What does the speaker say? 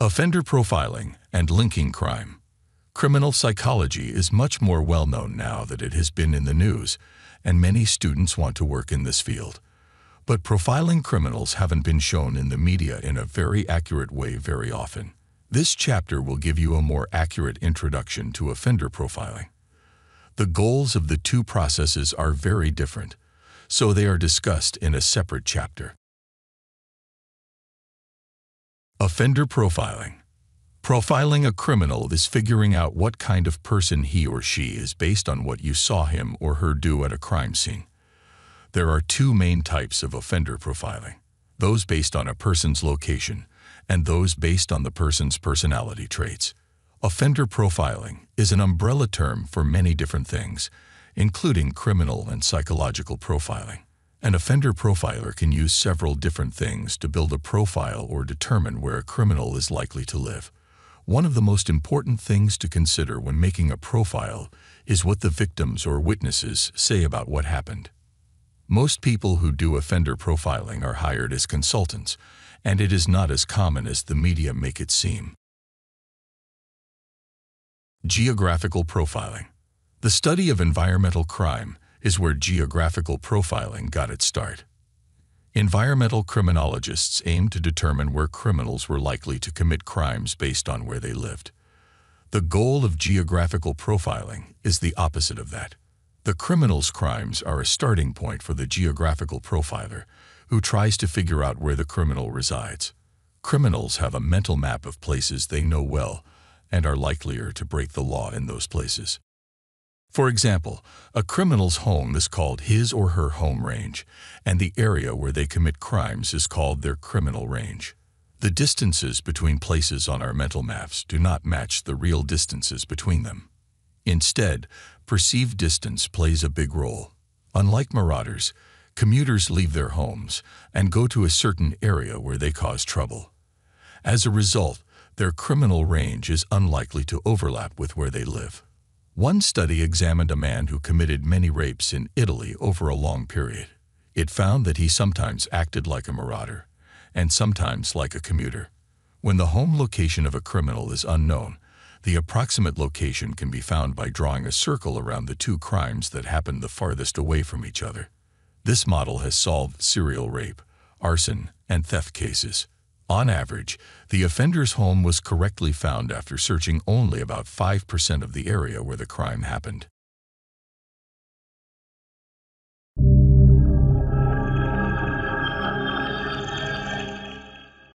Offender profiling and linking crime. Criminal psychology is much more well-known now that it has been in the news, and many students want to work in this field. But profiling criminals haven't been shown in the media in a very accurate way very often. This chapter will give you a more accurate introduction to offender profiling. The goals of the two processes are very different, so they are discussed in a separate chapter. Offender profiling. Profiling a criminal is figuring out what kind of person he or she is based on what you saw him or her do at a crime scene. There are two main types of offender profiling: those based on a person's location and those based on the person's personality traits. Offender profiling is an umbrella term for many different things, including criminal and psychological profiling. An offender profiler can use several different things to build a profile or determine where a criminal is likely to live. One of the most important things to consider when making a profile is what the victims or witnesses say about what happened. Most people who do offender profiling are hired as consultants, and it is not as common as the media make it seem. Geographical profiling. The study of environmental crime is where geographical profiling got its start. Environmental criminologists aim to determine where criminals were likely to commit crimes based on where they lived. The goal of geographical profiling is the opposite of that. The criminal's crimes are a starting point for the geographical profiler, who tries to figure out where the criminal resides. Criminals have a mental map of places they know well and are likelier to break the law in those places. For example, a criminal's home is called his or her home range, and the area where they commit crimes is called their criminal range. The distances between places on our mental maps do not match the real distances between them. Instead, perceived distance plays a big role. Unlike marauders, commuters leave their homes and go to a certain area where they cause trouble. As a result, their criminal range is unlikely to overlap with where they live. One study examined a man who committed many rapes in Italy over a long period. It found that he sometimes acted like a marauder and sometimes like a commuter. When the home location of a criminal is unknown, the approximate location can be found by drawing a circle around the two crimes that happened the farthest away from each other. This model has solved serial rape, arson, and theft cases. On average, the offender's home was correctly found after searching only about 5% of the area where the crime happened.